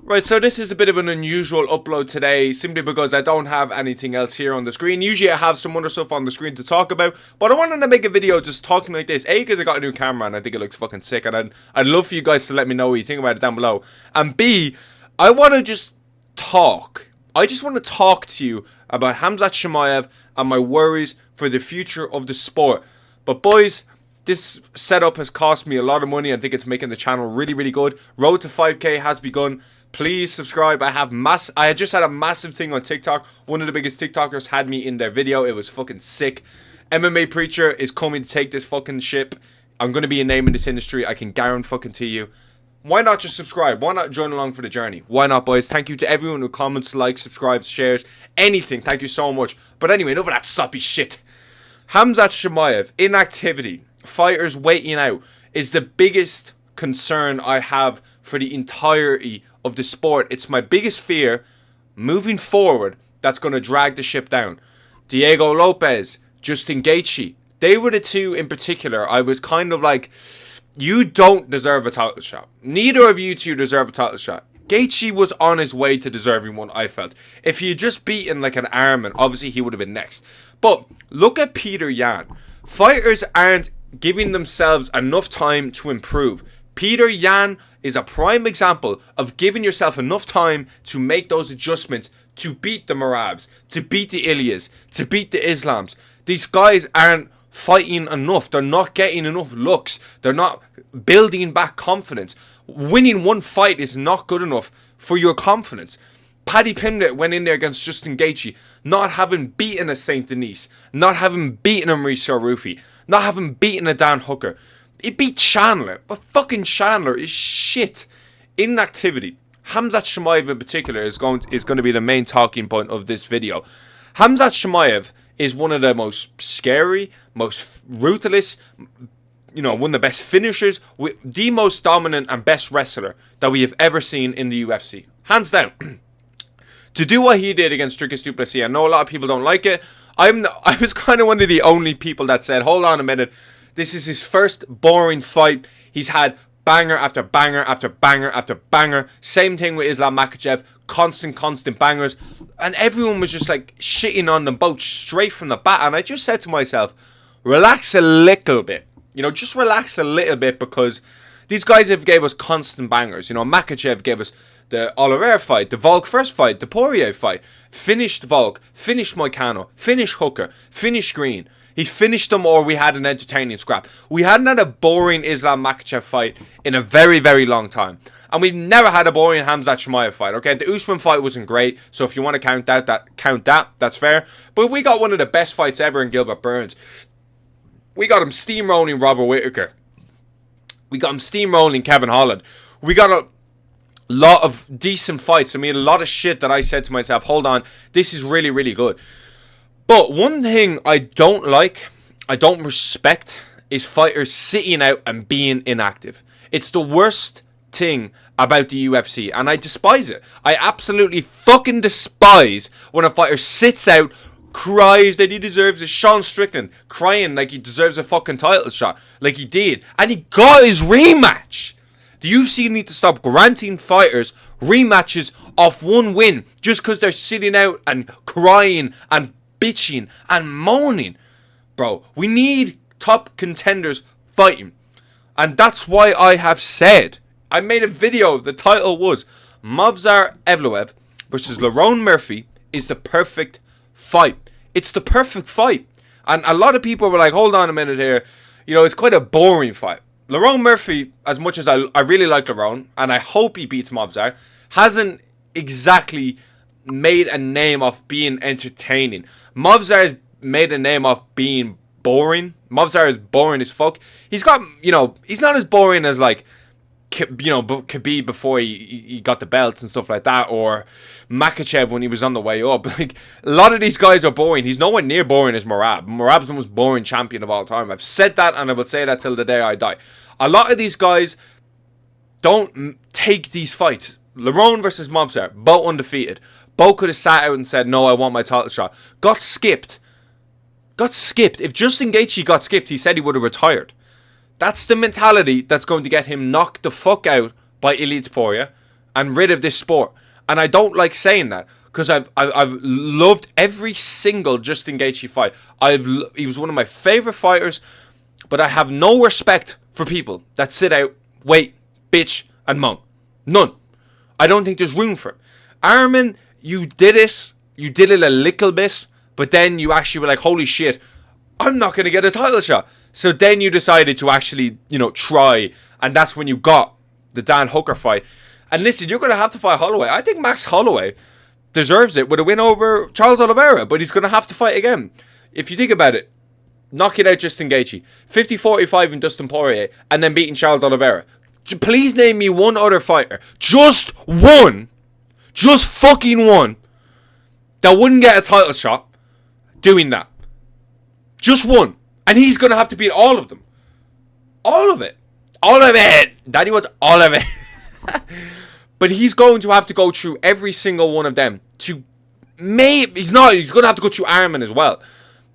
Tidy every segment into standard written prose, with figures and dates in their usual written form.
Right, so this is a bit of an unusual upload today, simply because I don't have anything else here on the screen. Usually I have some other stuff on the screen to talk about, but I wanted to make a video just talking like this. A, because I got a new camera and I think it looks fucking sick, and I'd love for you guys to let me know what you think about it down below. And B, I want to just talk. I just want to talk to you about Khamzat Chimaev and my worries for the future of the sport. But boys, this setup has cost me a lot of money. I think it's making the channel really, really good. Road to 5k has begun. Please subscribe. I just had a massive thing on TikTok. One of the biggest TikTokers had me in their video. It was fucking sick. MMA Preacher is coming to take this fucking ship. I'm going to be a name in this industry. I can guarantee fucking to you. Why not just subscribe? Why not join along for the journey? Why not, boys? Thank you to everyone who comments, likes, subscribes, shares, anything. Thank you so much. But anyway, enough of that soppy shit. Khamzat Chimaev, inactivity, fighters waiting out, is the biggest concern I have for the entirety of the sport. It's my biggest fear moving forward that's going to drag the ship down. Diego Lopez, Justin Gaethje, they were the two in particular. I was kind of like, you don't deserve a title shot. Neither of you two deserve a title shot. Gaethje was on his way to deserving one, I felt. If he had just beaten like an Arman, obviously he would have been next. But look at Peter Yan. Fighters aren't giving themselves enough time to improve. Peter Yan is a prime example of giving yourself enough time to make those adjustments, to beat the Marabs, to beat the Ilias, to beat the Islams. These guys aren't fighting enough. They're not getting enough looks. They're not building back confidence. Winning one fight is not good enough for your confidence. Paddy Pimblett went in there against Justin Gaethje, not having beaten a St. Denis, not having beaten a Mauricio Rufi, not having beaten a Dan Hooker. He beat Chandler, but fucking Chandler is shit. Inactivity. Khamzat Chimaev in particular is going to be the main talking point of this video. Khamzat Chimaev is one of the most scary, most ruthless, one of the best finishers, the most dominant and best wrestler that we have ever seen in the UFC. Hands down. To do what he did against Dricus du Plessis, I know a lot of people don't like it. I was kind of one of the only people that said, hold on a minute, this is his first boring fight. He's had banger after banger after banger after banger. Same thing with Islam Makhachev. Constant bangers. And everyone was just like shitting on them both straight from the bat. And I just said to myself, relax a little bit. Just relax a little bit, because these guys have gave us constant bangers. Makhachev gave us the Oliveira fight, the Volk first fight, the Poirier fight. Finished Volk, finished Moicano, finished Hooker, finished Green. He finished them, or we had an entertaining scrap. We hadn't had a boring Islam Makhachev fight in a very, very long time. And we've never had a boring Khamzat Chimaev fight, okay? The Usman fight wasn't great, so if you want to count that, that's fair. But we got one of the best fights ever in Gilbert Burns. We got him steamrolling Robert Whittaker. We got him steamrolling Kevin Holland. We got a lot of decent fights. I mean, a lot of shit that I said to myself, hold on, this is really, really good. But one thing I don't like, I don't respect, is fighters sitting out and being inactive. It's the worst thing about the UFC, and I despise it. I absolutely fucking despise when a fighter sits out, cries that he deserves it. Sean Strickland crying like he deserves a fucking title shot, like he did, and he got his rematch. The UFC need to stop granting fighters rematches off one win just because they're sitting out and crying and bitching and moaning. Bro, we need top contenders fighting. And that's why I have said, I made a video, the title was Movsar Evloev versus Lerone Murphy is the perfect fight. It's the perfect fight. And a lot of people were like, hold on a minute here, it's quite a boring fight. Lerone Murphy, as much as I really like Lerone, and I hope he beats Movsar, hasn't exactly made a name of being entertaining. Movsar has made a name of being boring. Movsar is boring as fuck. He's got, he's not as boring as like, Khabib before he got the belts and stuff like that, or Makhachev when he was on the way up. Like, a lot of these guys are boring. He's nowhere near boring as Merab. Merab's the most boring champion of all time. I've said that, and I will say that till the day I die. A lot of these guys don't take these fights. Lerone versus Movsar, both undefeated. Both could have sat out and said, no, I want my title shot. Got skipped. If Justin Gaethje got skipped, he said he would have retired. That's the mentality that's going to get him knocked the fuck out by Ilia Topuria and rid of this sport. And I don't like saying that, because I've loved every single Justin Gaethje fight. He was one of my favorite fighters, but I have no respect for people that sit out, wait, bitch, and moan. None. I don't think there's room for it. Arman, you did it a little bit, but then you actually were like, holy shit, I'm not going to get a title shot. So then you decided to actually, try, and that's when you got the Dan Hooker fight. And listen, you're going to have to fight Holloway. I think Max Holloway deserves it with a win over Charles Oliveira, but he's going to have to fight again. If you think about it, knocking out Justin Gaethje, 50-45 in Dustin Poirier, and then beating Charles Oliveira. Please name me one other fighter, just one, just fucking one, that wouldn't get a title shot doing that. Just one. And he's going to have to beat all of them. All of it. All of it. Daddy wants all of it. But he's going to have to go through every single one of them to he's going to have to go through Arman as well.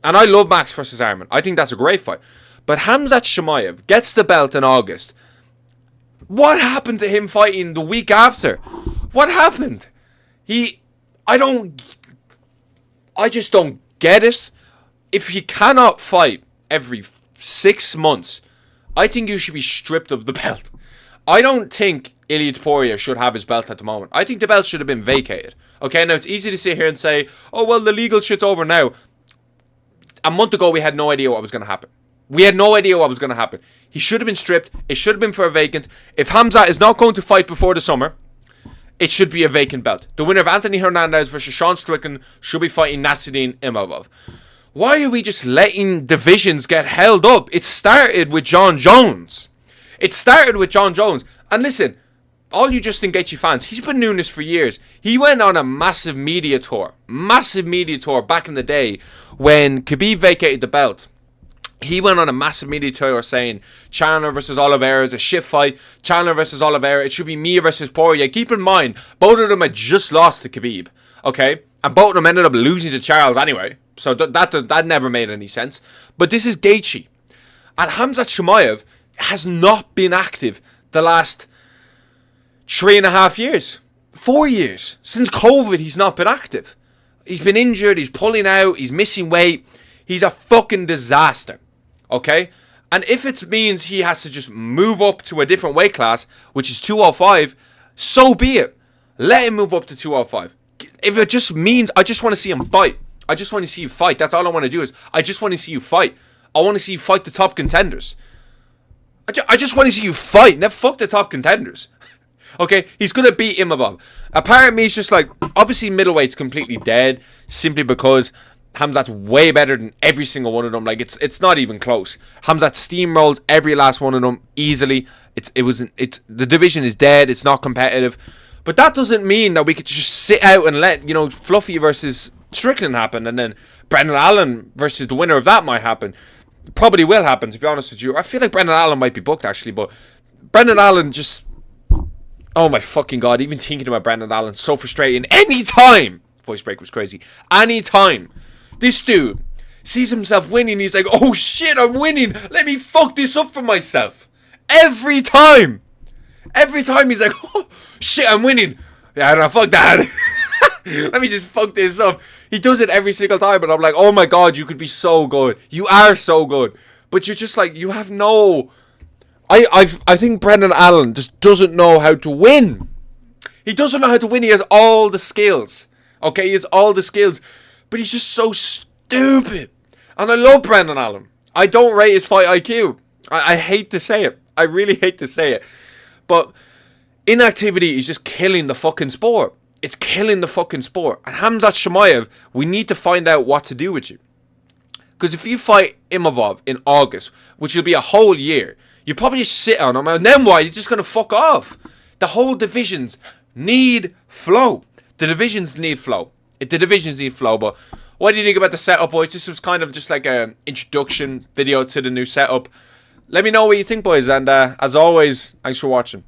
And I love Max versus Arman. I think that's a great fight. But Khamzat Chimaev gets the belt in August. What happened to him fighting the week after? What happened? I just don't get it. If he cannot fight every 6 months, I think you should be stripped of the belt. I don't think Ilya Poirier should have his belt at the moment. I think the belt should have been vacated. Okay, now it's easy to sit here and say, oh, well, the legal shit's over now. A month ago, we had no idea what was going to happen. We had no idea what was going to happen. He should have been stripped. It should have been for a vacant. If Khamzat is not going to fight before the summer, it should be a vacant belt. The winner of Anthony Hernandez versus Sean Strickland should be fighting Nasruddin Imavov. Why are we just letting divisions get held up? It started with John Jones. And listen, all you Justin Gaethje fans, he's been doing this for years. He went on a massive media tour back in the day when Khabib vacated the belt. He went on a massive media tour saying Chandler versus Oliveira is a shit fight. Chandler versus Oliveira, it should be Mia versus Poirier. Keep in mind, both of them had just lost to Khabib, okay? And both of them ended up losing to Charles anyway. So that never made any sense. But this is Gaethje. And Khamzat Chimaev has not been active the last 3.5 years. 4 years. Since COVID, he's not been active. He's been injured. He's pulling out. He's missing weight. He's a fucking disaster. Okay? And if it means he has to just move up to a different weight class, which is 205, so be it. Let him move up to 205. If it just means I just want to see him fight. I just want to see you fight. That's all I want to do is I just want to see you fight. I want to see you fight the top contenders. I just want to see you fight. Now fuck the top contenders. Okay, he's going to beat Imavov. Apparently, he's just like, obviously middleweight's completely dead simply because Khamzat's way better than every single one of them. Like, it's not even close. Khamzat steamrolled every last one of them easily. The division is dead. It's not competitive. But that doesn't mean that we could just sit out and let, Fluffy versus Strickland happen, and then Brendan Allen versus the winner of that might happen. Probably will happen, to be honest with you. I feel like Brendan Allen might be booked, actually, but Brendan Allen just... Oh my fucking god, even thinking about Brendan Allen, so frustrating. Anytime! Voice break was crazy. Anytime this dude sees himself winning, he's like, oh shit, I'm winning. Let me fuck this up for myself. Every time. Every time he's like, oh shit, I'm winning. Yeah, no, fuck that. Let me just fuck this up. He does it every single time, and I'm like, oh my god, you could be so good. You are so good. But you're just like, you have no... I think Brendan Allen just doesn't know how to win. He doesn't know how to win. He has all the skills. Okay, he has all the skills. But he's just so stupid. And I love Brendan Allen. I don't rate his fight IQ. I hate to say it. I really hate to say it. But inactivity is just killing the fucking sport. It's killing the fucking sport. And Khamzat Chimaev, we need to find out what to do with you. Because if you fight Imavov in August, which will be a whole year... You probably just sit on them, and then what? You're just going to fuck off. The whole divisions need flow. The divisions need flow. But what do you think about the setup, boys? This was kind of just like an introduction video to the new setup. Let me know what you think, boys. And as always, thanks for watching.